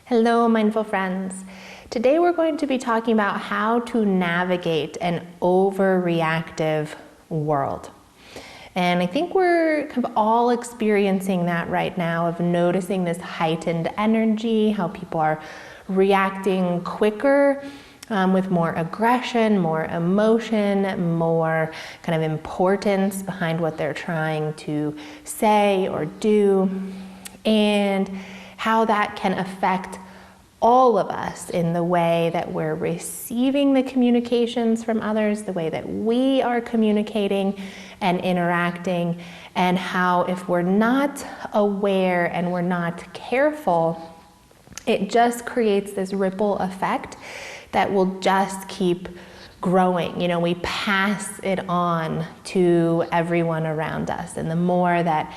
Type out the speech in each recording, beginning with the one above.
Hello, mindful friends. Today we're going to be talking about how to navigate an overreactive world. And I think we're kind of all experiencing that right now, of noticing this heightened energy, how people are reacting quicker, with more aggression, more emotion, more kind of importance behind what they're trying to say or do, and how that can affect all of us in the way that we're receiving the communications from others, the way that we are communicating and interacting, and how if we're not aware and we're not careful, it just creates this ripple effect that will just keep growing. You know, we pass it on to everyone around us, and the more that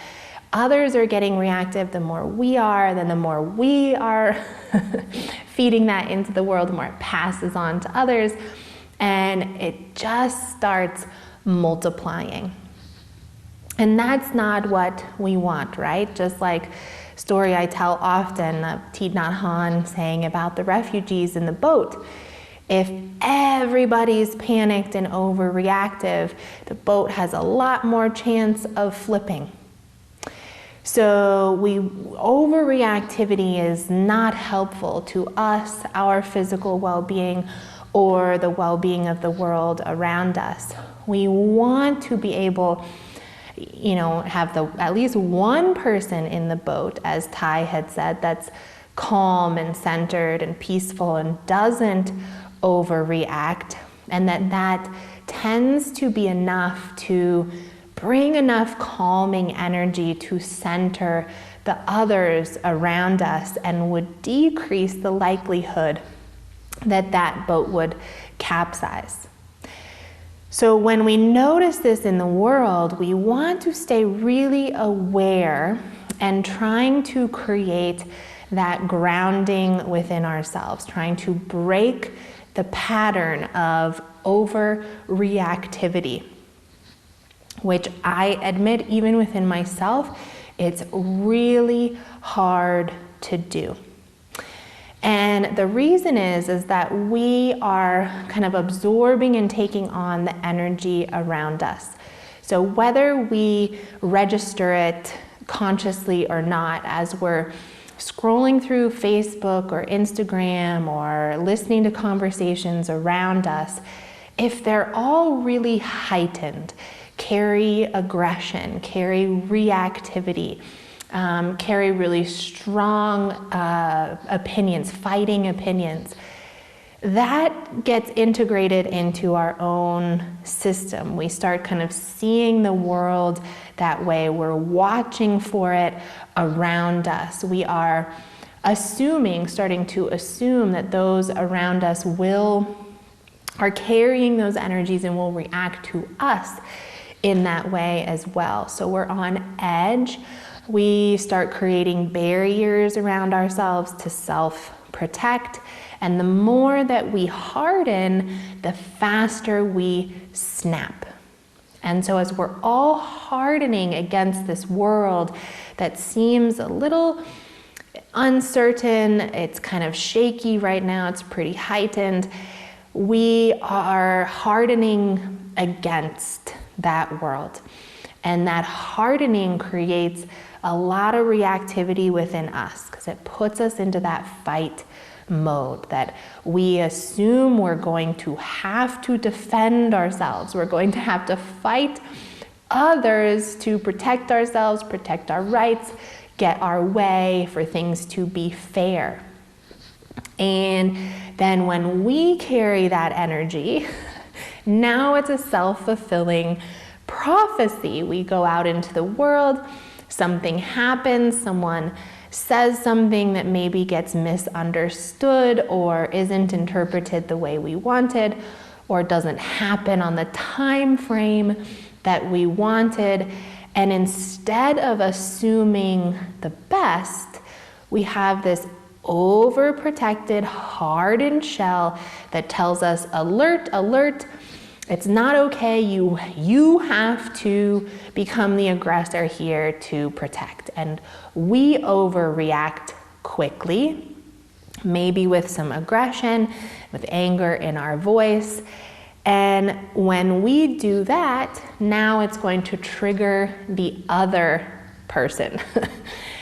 others are getting reactive, the more we are, then the more we are feeding that into the world, the more it passes on to others, and it just starts multiplying. And that's not what we want, right? Just like story I tell often of Thich Nhat Hanh saying about the refugees in the boat. If everybody's panicked and overreactive, the boat has a lot more chance of flipping. So overreactivity is not helpful to us, our physical well-being, or the well-being of the world around us. We want to be able, you know, have at least one person in the boat, as Ty had said, that's calm and centered and peaceful and doesn't overreact, and that tends to be enough to bring enough calming energy to center the others around us, and would decrease the likelihood that that boat would capsize. So when we notice this in the world, we want to stay really aware and trying to create that grounding within ourselves, trying to break the pattern of overreactivity, which I admit, even within myself, it's really hard to do. And the reason is that we are kind of absorbing and taking on the energy around us. So whether we register it consciously or not, as we're scrolling through Facebook or Instagram or listening to conversations around us, if they're all really heightened, carry aggression, carry reactivity, carry really strong opinions, fighting opinions, that gets integrated into our own system. We start kind of seeing the world that way. We're watching for it around us. We are starting to assume that those around us are carrying those energies and will react to us in that way as well. So we're on edge. We start creating barriers around ourselves to self-protect. And the more that we harden, the faster we snap. And so as we're all hardening against this world that seems a little uncertain, it's kind of shaky right now, it's pretty heightened, we are hardening against that world. And that hardening creates a lot of reactivity within us, because it puts us into that fight mode, that we assume we're going to have to defend ourselves. We're going to have to fight others to protect ourselves, protect our rights, get our way, for things to be fair. And then when we carry that energy, now it's a self-fulfilling prophecy. We go out into the world, something happens, someone says something that maybe gets misunderstood or isn't interpreted the way we wanted, or doesn't happen on the time frame that we wanted. And instead of assuming the best, we have this overprotected, hardened shell that tells us, alert, alert, It's not okay. You have to become the aggressor here to protect. And we overreact quickly, maybe with some aggression, with anger in our voice. And when we do that, now it's going to trigger the other person.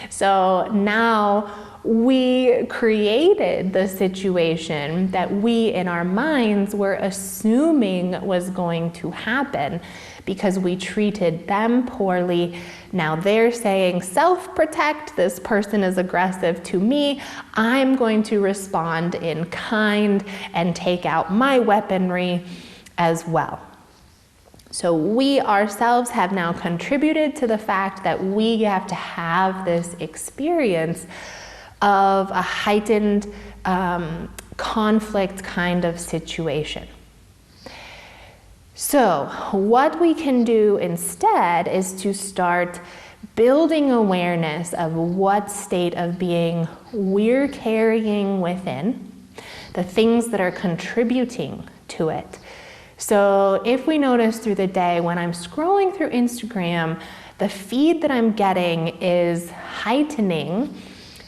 So now we created the situation that we in our minds were assuming was going to happen because we treated them poorly. Now they're saying, self-protect, this person is aggressive to me. I'm going to respond in kind and take out my weaponry as well. So we ourselves have now contributed to the fact that we have to have this experience of a heightened conflict kind of situation. So what we can do instead is to start building awareness of what state of being we're carrying within, the things that are contributing to it. So if we notice through the day when I'm scrolling through Instagram, the feed that I'm getting is heightening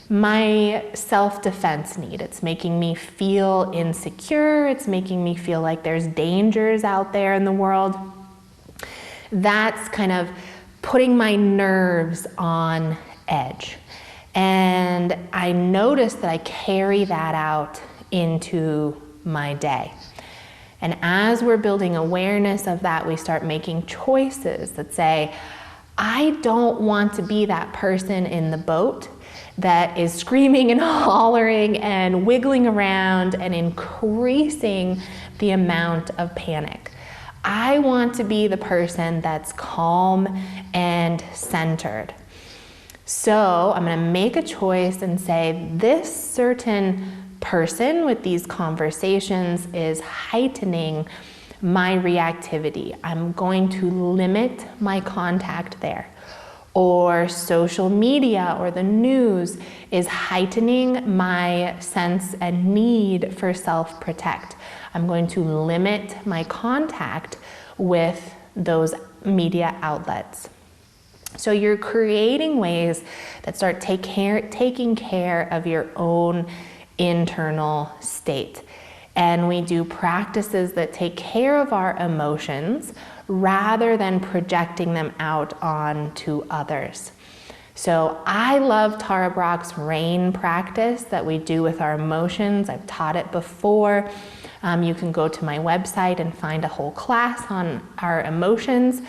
my self-defense need. It's making me feel insecure. It's making me feel like there's dangers out there in the world. That's kind of putting my nerves on edge. And I notice that I carry that out into my day. And as we're building awareness of that, we start making choices that say, I don't want to be that person in the boat that is screaming and hollering and wiggling around and increasing the amount of panic. I want to be the person that's calm and centered. So I'm going to make a choice and say, this certain person with these conversations is heightening my reactivity. I'm going to limit my contact there. Or social media or the news is heightening my sense and need for self-protect. I'm going to limit my contact with those media outlets. So you're creating ways that start taking care of your own internal state. And we do practices that take care of our emotions rather than projecting them out onto others. So I love Tara Brach's RAIN practice that we do with our emotions. I've taught it before. You can go to my website and find a whole class on our emotions.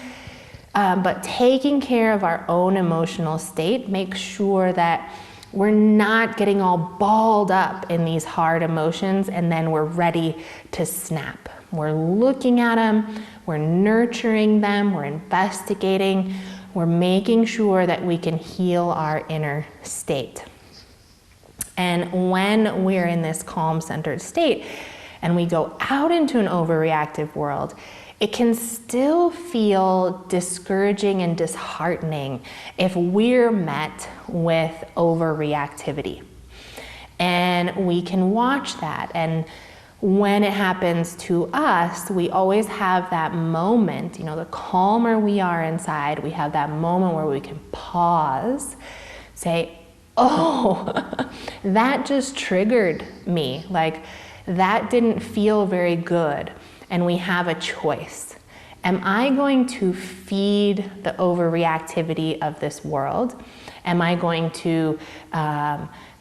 But taking care of our own emotional state makes sure that we're not getting all balled up in these hard emotions and then we're ready to snap. We're looking at them, we're nurturing them, we're investigating, we're making sure that we can heal our inner state. And when we're in this calm, centered state and we go out into an overreactive world, it can still feel discouraging and disheartening if we're met with overreactivity. And we can watch that. And when it happens to us, we always have that moment, the calmer we are inside, we have that moment where we can pause, say, oh, that just triggered me. Like, that didn't feel very good. And we have a choice. Am I going to feed the overreactivity of this world? Am I going to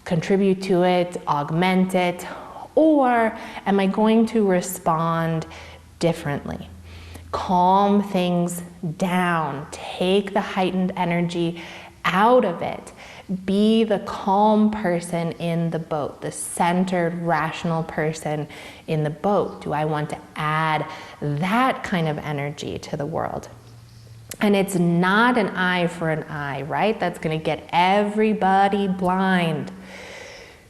contribute to it, augment it? Or am I going to respond differently? Calm things down. Take the heightened energy out of it. Be the calm person in the boat, the centered, rational person in the boat. Do I want to add that kind of energy to the world? And it's not an eye for an eye, right? That's going to get everybody blind.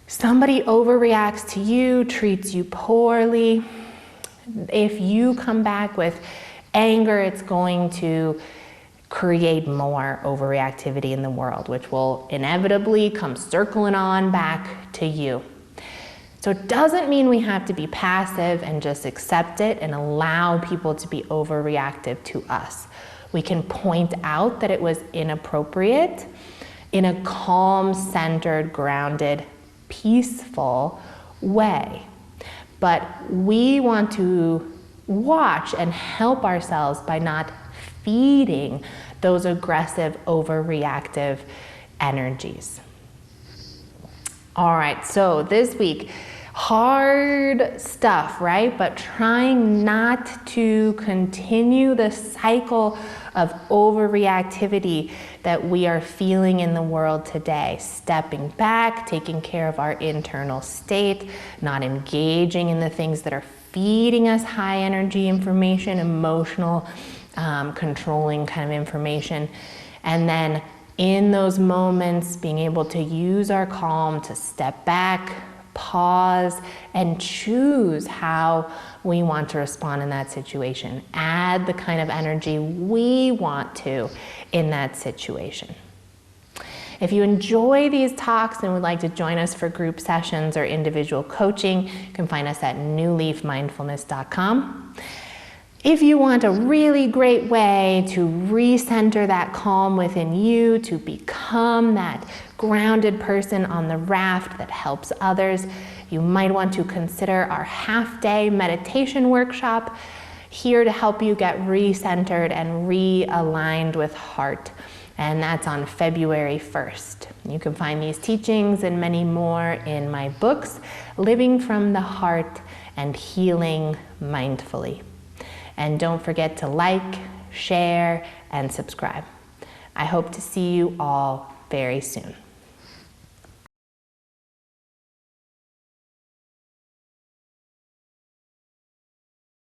Somebody overreacts to you, treats you poorly. If you come back with anger, it's going to create more overreactivity in the world, which will inevitably come circling on back to you. So it doesn't mean we have to be passive and just accept it and allow people to be overreactive to us. We can point out that it was inappropriate in a calm, centered, grounded, peaceful way. But we want to watch and help ourselves by not feeding those aggressive, overreactive energies. All right, so this week, hard stuff, right? But trying not to continue the cycle of overreactivity that we are feeling in the world today. Stepping back, taking care of our internal state, not engaging in the things that are feeding us high energy information, emotional, controlling kind of information. And then in those moments, being able to use our calm to step back, pause, and choose how we want to respond in that situation. Add the kind of energy we want to in that situation. If you enjoy these talks and would like to join us for group sessions or individual coaching, you can find us at newleafmindfulness.com. If you want a really great way to recenter that calm within you, to become that grounded person on the raft that helps others, you might want to consider our half-day meditation workshop, here to help you get recentered and realigned with heart. And that's on February 1st. You can find these teachings and many more in my books, Living from the Heart and Healing Mindfully. And don't forget to like, share, and subscribe. I hope to see you all very soon.